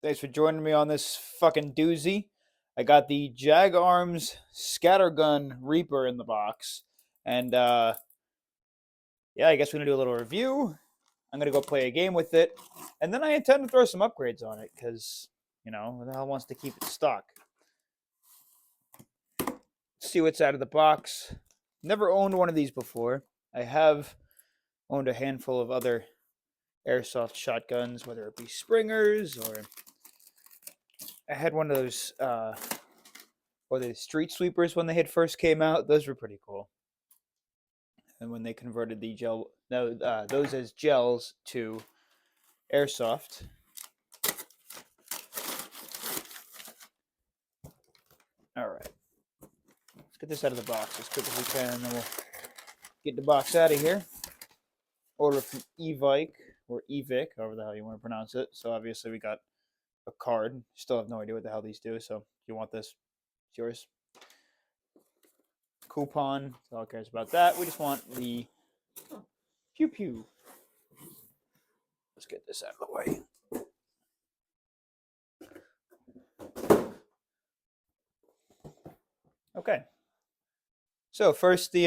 Thanks for joining me on this fucking doozy. I got the Jag Arms Scattergun Reaper in the box. And yeah, I guess we're gonna do a little review. I'm gonna go play a game with it. And then I intend to throw some upgrades on it, because, who the hell wants to keep it stock? See what's out of the box. Never owned one of these before. I have owned a handful of other airsoft shotguns, whether it be Springers or I had one of those or the street sweepers when they had first came out. Those were pretty cool. And when they converted the those as gels to airsoft. All right, let's get this out of the box as quick as we can, and then we'll get the box out of here. Order from Evike or Evic, however the hell you want to pronounce it. So obviously we got a card. Still have no idea what the hell these do. So if you want this, it's yours. Coupon. So all cares about that. We just want the pew pew. Let's get this out of the way. Okay. So first, the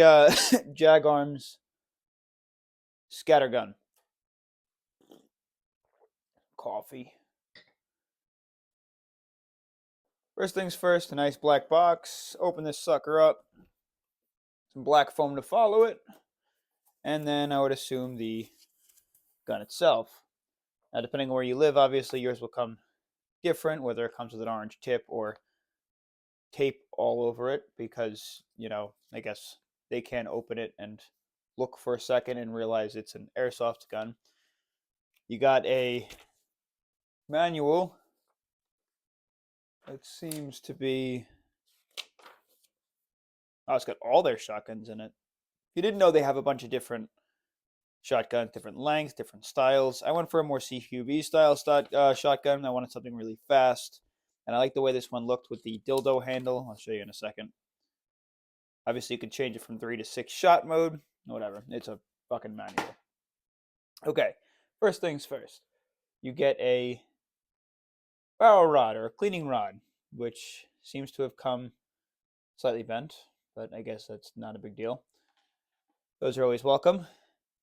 Jag Arms Scattergun. Coffee. First things first, a nice black box. Open this sucker up. Some black foam to follow it. And then I would assume the gun itself. Now, depending on where you live, obviously yours will come different, whether it comes with an orange tip or tape all over it, because, I guess they can't open it and look for a second and realize it's an airsoft gun. You got a manual. It seems to be... Oh, it's got all their shotguns in it. If you didn't know, they have a bunch of different shotguns, different lengths, different styles. I went for a more CQB style shotgun. I wanted something really fast. And I like the way this one looked with the dildo handle. I'll show you in a second. Obviously, you can change it from 3 to 6 shot mode. Whatever. It's a fucking manual. Okay. First things first. You get a barrel rod or a cleaning rod, which seems to have come slightly bent, but I guess that's not a big deal. Those are always welcome.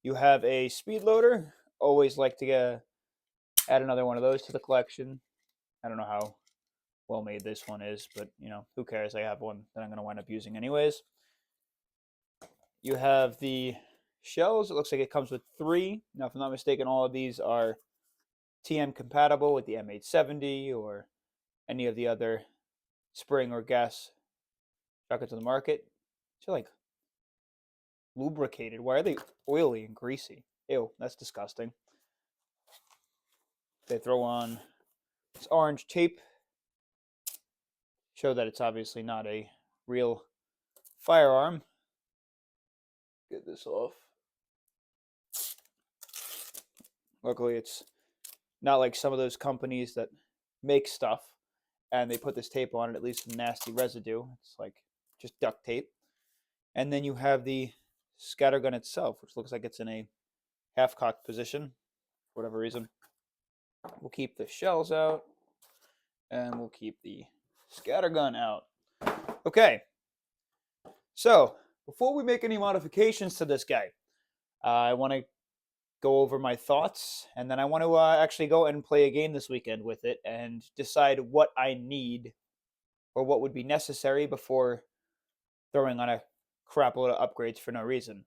You have a speed loader. Always like to add another one of those to the collection. I don't know how well made this one is, but who cares? I have one that I'm going to wind up using anyways. You have the shells. It looks like it comes with 3. Now, if I'm not mistaken, all of these are TM compatible with the M870 or any of the other spring or gas shotguns on the market. They're like lubricated. Why are they oily and greasy? Ew, that's disgusting. They throw on this orange tape. Show that it's obviously not a real firearm. Get this off. Luckily, it's not like some of those companies that make stuff and they put this tape on it, at least some nasty residue. It's like just duct tape. And then you have the scattergun itself, which looks like it's in a half-cocked position for whatever reason. We'll keep the shells out, and we'll keep the scattergun out. Okay, so before we make any modifications to this guy, I want to go over my thoughts, and then I want to actually go and play a game this weekend with it and decide what I need or what would be necessary before throwing on a crap load of upgrades for no reason.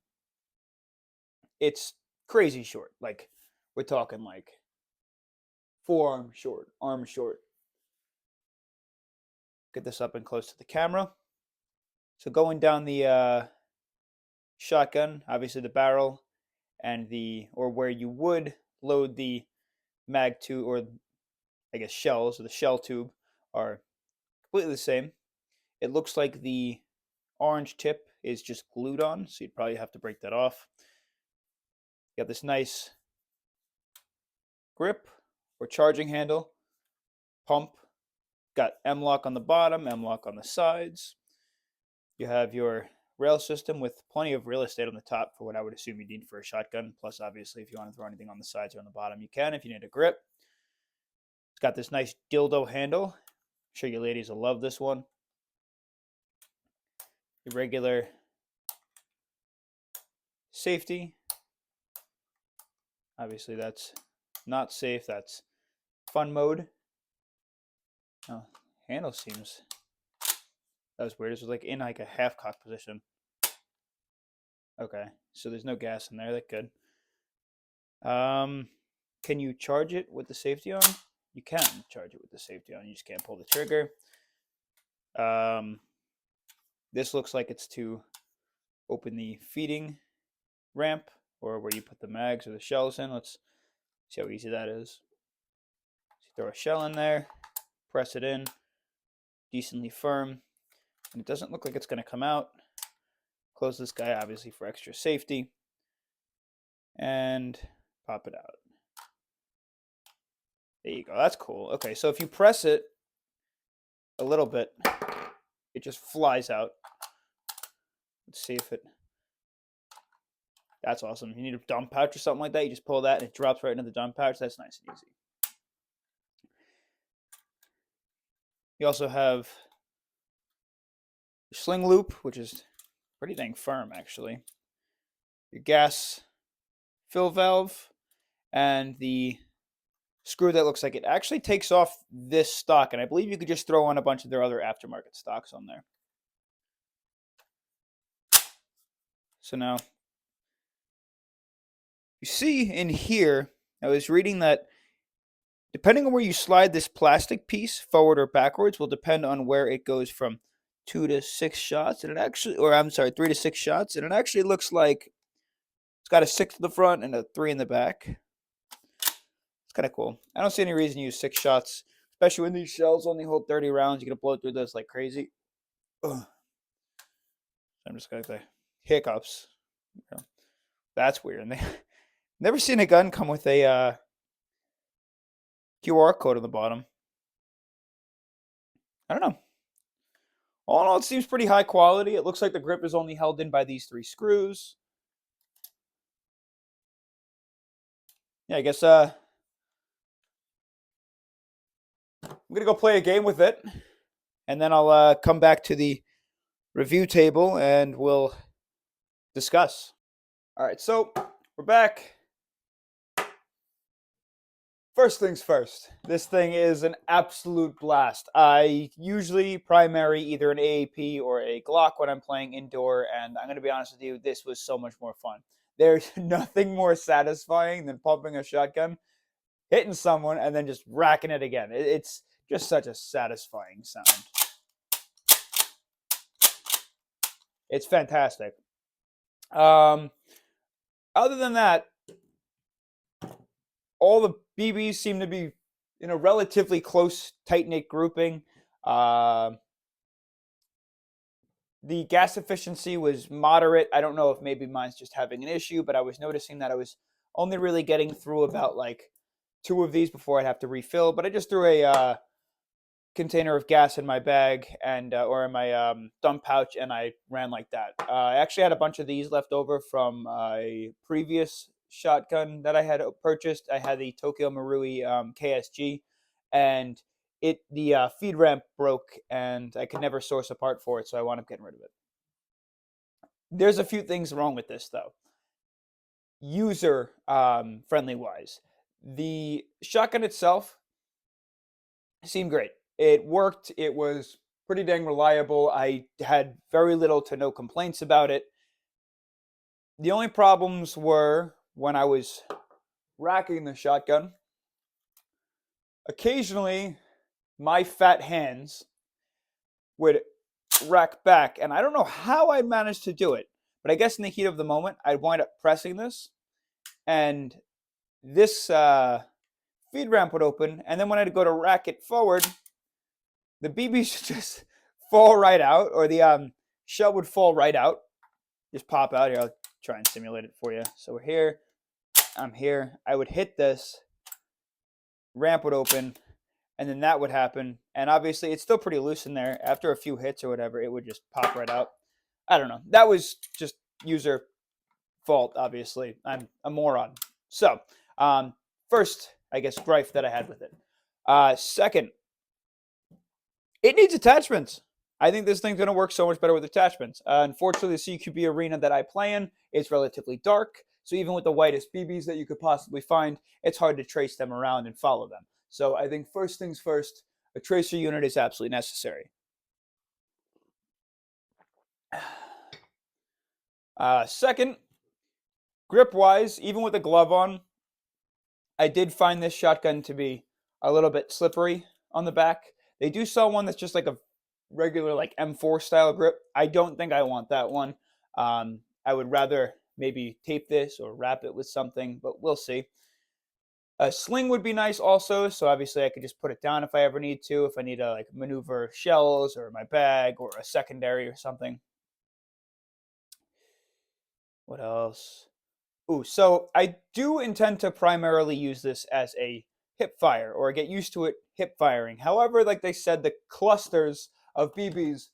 It's crazy short. Like, we're talking like forearm short, arm short. Get this up and close to the camera. So going down the shotgun, obviously the barrel and or where you would load the mag tube, or I guess shells, or the shell tube, are completely the same. It looks like the orange tip is just glued on, so you'd probably have to break that off. You got this nice grip or charging handle, pump. Got M-lock on the bottom, M-lock on the sides. You have your rail system with plenty of real estate on the top for what I would assume you need for a shotgun. Plus, obviously, if you want to throw anything on the sides or on the bottom, you can if you need a grip. It's got this nice dildo handle. I'm sure you ladies will love this one. The regular safety. Obviously, that's not safe. That's fun mode. Oh, handle seems... That was weird. It was like in like a half cock position. Okay, so there's no gas in there. That's good. Can you charge it with the safety on? You can charge it with the safety on. You just can't pull the trigger. This looks like it's to open the feeding ramp, or where you put the mags or the shells in. Let's see how easy that is. So throw a shell in there, press it in, decently firm, and it doesn't look like it's going to come out. Close this guy, obviously, for extra safety, and pop it out. There you go. That's cool. Okay, so if you press it a little bit, it just flies out. Let's see if it... That's awesome. If you need a dump pouch or something like that, you just pull that and it drops right into the dump pouch. That's nice and easy. You also have your sling loop, which is pretty dang firm, actually. Your gas fill valve, and the screw that looks like it actually takes off this stock, and I believe you could just throw on a bunch of their other aftermarket stocks on there. So now, you see in here, I was reading that depending on where you slide this plastic piece forward or backwards will depend on where it goes from 2 to 6 shots, and it actually, or I'm sorry, 3 to 6 shots, and it actually looks like it's got a 6 in the front and a 3 in the back. It's kind of cool. I don't see any reason to use 6 shots, especially when these shells only hold 30 rounds. You're going to blow through this like crazy. Ugh. I'm just got the hiccups. That's weird. And never seen a gun come with a QR code on the bottom. I don't know. All in all, it seems pretty high quality. It looks like the grip is only held in by these 3 screws. Yeah, I guess I'm going to go play a game with it, and then I'll come back to the review table and we'll discuss. All right, so we're back. First things first, this thing is an absolute blast. I usually primary either an AAP or a Glock when I'm playing indoor, and I'm going to be honest with you, this was so much more fun. There's nothing more satisfying than pumping a shotgun, hitting someone, and then just racking it again. It's just such a satisfying sound. It's fantastic. Other than that, all the BBs seem to be in a relatively close, tight-knit grouping. The gas efficiency was moderate. I don't know if maybe mine's just having an issue, but I was noticing that I was only really getting through about like 2 of these before I'd have to refill. But I just threw a container of gas in my bag and or in my dump pouch, and I ran like that. I actually had a bunch of these left over from a previous shotgun that I had purchased. I had the Tokyo Marui KSG, and the feed ramp broke, and I could never source a part for it, so I wound up getting rid of it. There's a few things wrong with this, though. User friendly wise, the shotgun itself seemed great. It worked. It was pretty dang reliable. I had very little to no complaints about it. The only problems were when I was racking the shotgun. Occasionally, my fat hands would rack back, and I don't know how I managed to do it, but I guess in the heat of the moment, I'd wind up pressing this, and this feed ramp would open, and then when I'd go to rack it forward, the BBs would just fall right out, or the shell would fall right out, just pop out. Here, I'll try and simulate it for you. So we're here, I'm here, I would hit this, ramp would open, and then that would happen, and obviously it's still pretty loose in there. After a few hits or whatever, it would just pop right out. I don't know. That was just user fault, obviously. I'm a moron. So, first, I guess, gripe that I had with it. Second, it needs attachments. I think this thing's going to work so much better with attachments. Unfortunately, the CQB arena that I play in is relatively dark. So even with the whitest BBs that you could possibly find, it's hard to trace them around and follow them. So I think first things first, a tracer unit is absolutely necessary. Second, grip-wise, even with a glove on, I did find this shotgun to be a little bit slippery on the back. They do sell one that's just like a regular like M4 style grip. I don't think I want that one. I would rather maybe tape this or wrap it with something, but we'll see. A sling would be nice also, so obviously I could just put it down if I ever need to, if I need to like maneuver shells or my bag or a secondary or something. What else? Ooh, so I do intend to primarily use this as a hip fire or get used to it hip firing. However, like they said, the clusters of BBs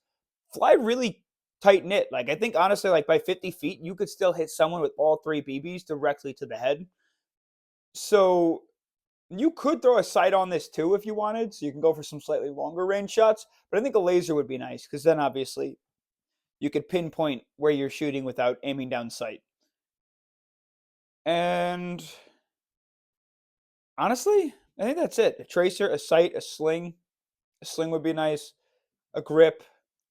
fly really tight knit. Like I think honestly, like by 50 feet, you could still hit someone with all three BBs directly to the head. So you could throw a sight on this too if you wanted, so you can go for some slightly longer range shots. But I think a laser would be nice because then obviously you could pinpoint where you're shooting without aiming down sight. And honestly, I think that's it. A tracer, a sight, a sling. A sling would be nice. A grip,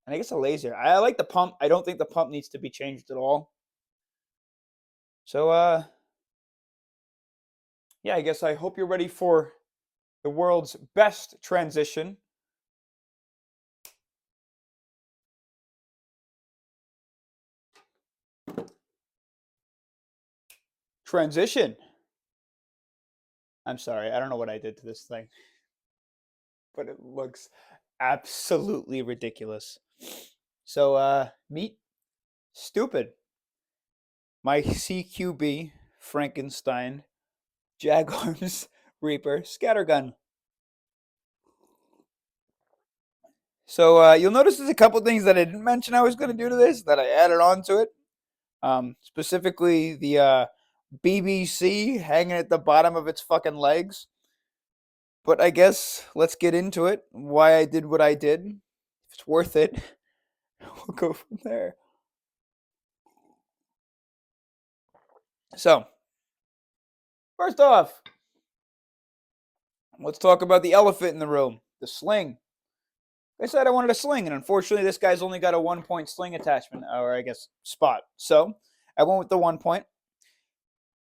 and I guess a laser. I like the pump. I don't think the pump needs to be changed at all. So, yeah, I guess I hope you're ready for the world's best transition. Transition. I'm sorry. I don't know what I did to this thing, but it looks absolutely ridiculous. So, meet stupid. My CQB Frankenstein Jaguars Reaper scattergun. So you'll notice there's a couple things that I didn't mention I was going to do to this that I added on to it. Specifically the BBC hanging at the bottom of its fucking legs. But I guess let's get into it. Why I did what I did. If it's worth it, we'll go from there. So, first off, let's talk about the elephant in the room, the sling. I said I wanted a sling, and unfortunately, this guy's only got a 1 point sling attachment, or I guess spot. So, I went with the 1 point.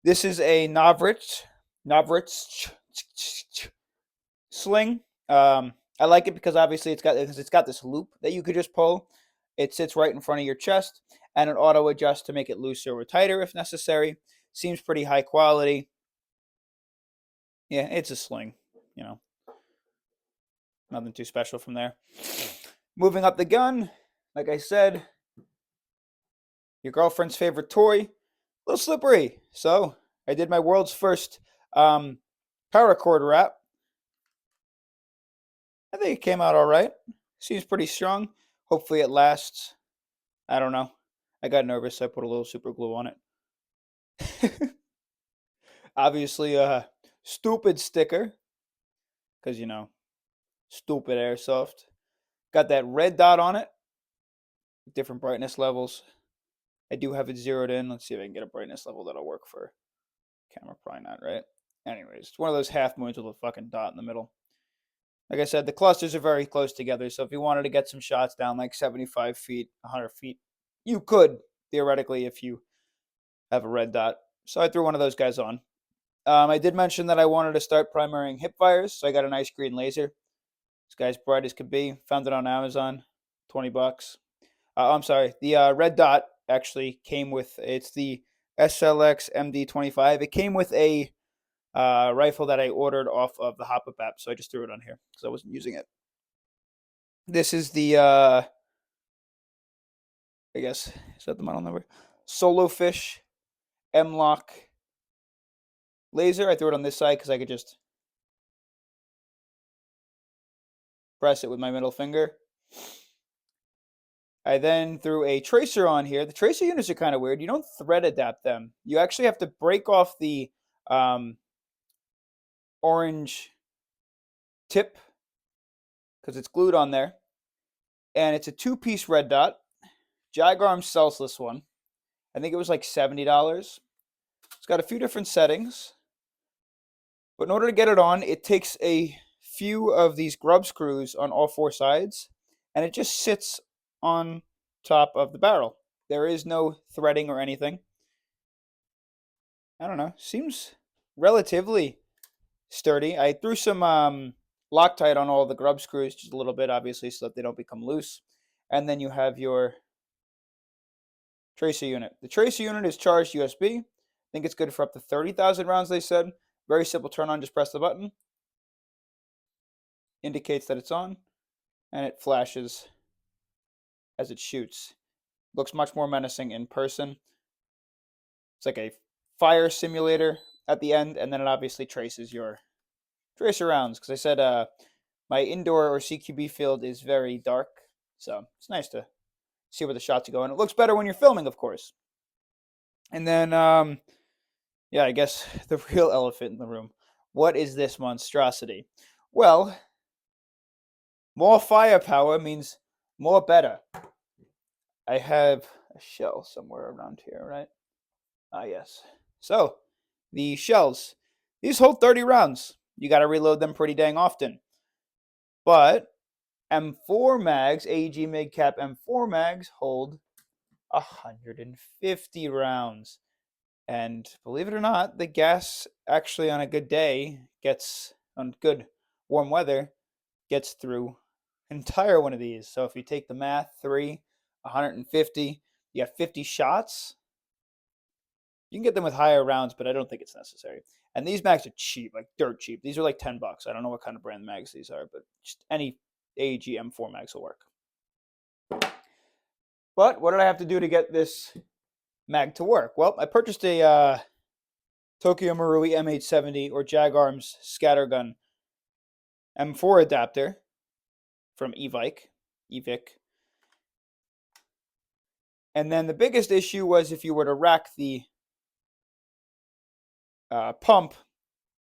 This is a Novritz sling. I like it because obviously it's got this loop that you could just pull. It sits right in front of your chest, and it auto adjusts to make it looser or tighter if necessary. Seems pretty high quality. Yeah, it's a sling. You know, nothing too special from there. Moving up the gun, like I said, your girlfriend's favorite toy, a little slippery. So I did my world's first paracord wrap. I think it came out all right. Seems pretty strong. Hopefully it lasts. I don't know. I got nervous, so I put a little super glue on it. Obviously, a stupid sticker, because, you know, stupid Airsoft. Got that red dot on it. Different brightness levels. I do have it zeroed in. Let's see if I can get a brightness level that'll work for camera. Probably not, right? Anyways, it's one of those half moons with a fucking dot in the middle. Like I said, the clusters are very close together, so if you wanted to get some shots down like 75 feet, 100 feet, you could, theoretically, if you have a red dot. So I threw one of those guys on. I did mention that I wanted to start primarying hip fires, so I got a nice green laser. This guy's bright as could be. Found it on Amazon, $20. I'm sorry, the red dot actually came with, it's the SLX MD25. It came with a rifle that I ordered off of the Hop-Up app, so I just threw it on here because I wasn't using it. This is the, I guess, is that the model number? Solo Fish M-Lock laser. I threw it on this side because I could just press it with my middle finger. I then threw a tracer on here. The tracer units are kind of weird. You don't thread adapt them. You actually have to break off the orange tip because it's glued on there. And it's a 2-piece red dot. Jag Arms sells this one. I think it was like $70. It's got a few different settings. But in order to get it on, it takes a few of these grub screws on all 4 sides, and it just sits on top of the barrel. There is no threading or anything. I don't know. Seems relatively sturdy. I threw some Loctite on all the grub screws, just a little bit, obviously, so that they don't become loose. And then you have your tracer unit. The tracer unit is charged USB. I think it's good for up to 30,000 rounds, they said. Very simple turn on, just press the button. Indicates that it's on, and it flashes as it shoots. Looks much more menacing in person. It's like a fire simulator at the end, and then it obviously traces your tracer rounds. Because I said my indoor or CQB field is very dark, so it's nice to see where the shots are going. It looks better when you're filming, of course. And then, yeah, I guess the real elephant in the room. What is this monstrosity? Well, more firepower means more better. I have a shell somewhere around here, right? Ah, yes. So, the shells. These hold 30 rounds. You got to reload them pretty dang often. But M4 mags, AEG mid-cap M4 mags hold 150 rounds. And believe it or not, the gas actually on a good day on good warm weather, gets through an entire one of these. So if you take the math, 150, you have 50 shots. You can get them with higher rounds, but I don't think it's necessary. And these mags are cheap, like dirt cheap. These are like $10. I don't know what kind of brand mags these are, but just any AEG M4 mags will work. But what did I have to do to get this mag to work? Well, I purchased a Tokyo Marui M870 or Jag Arms Scattergun M4 adapter from Evike. And then the biggest issue was if you were to rack the pump,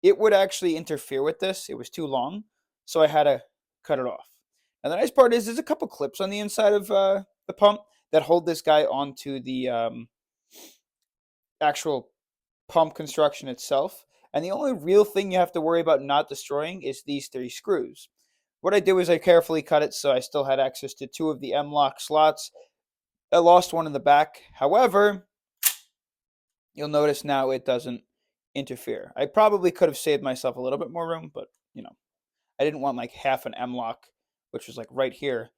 it would actually interfere with this. It was too long, so I had to cut it off. And the nice part is there's a couple clips on the inside of the pump that hold this guy onto the actual pump construction itself. And the only real thing you have to worry about not destroying is these 3 screws. What I did was I carefully cut it so I still had access to 2 of the M-lock slots. I lost one in the back. However, you'll notice now it doesn't interfere. I probably could have saved myself a little bit more room, but, I didn't want like half an M-lock, which was like right here,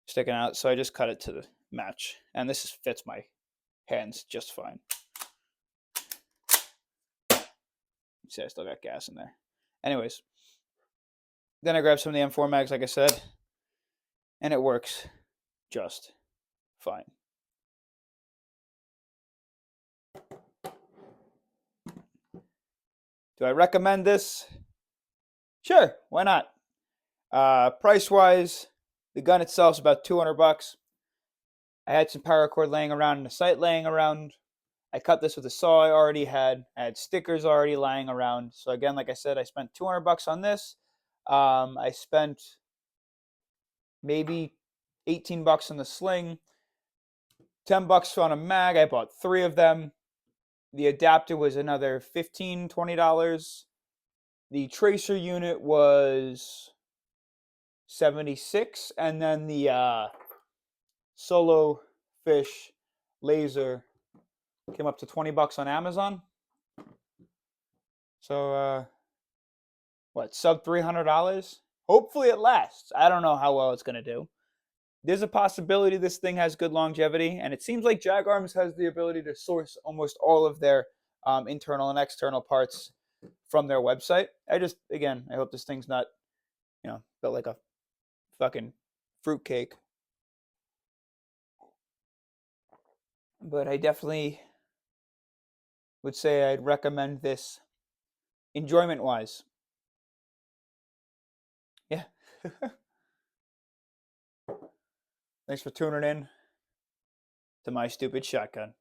sticking out. So I just cut it to the match. And this fits my hands just fine. See, I still got gas in there. Anyways, then I grabbed some of the M4 mags, like I said, and it works just fine. Do I recommend this? Sure, why not? Price-wise, the gun itself is about $200. I had some paracord laying around and a sight laying around. I cut this with a saw I already had. I had stickers already lying around. So again, like I said, I spent $200 on this. I spent maybe $18 on the sling, $10 on a mag. I bought 3 of them. The adapter was another $15, $20. The tracer unit was $76, and then the solo fish laser came up to $20 on Amazon. So what, sub $300? Hopefully it lasts. I don't know how well it's going to do. There's a possibility this thing has good longevity, and it seems like Jag Arms has the ability to source almost all of their internal and external parts from their website. I hope this thing's not, built like a fucking fruitcake. But I definitely would say I'd recommend this enjoyment-wise. Yeah. Thanks for tuning in to my stupid shotgun.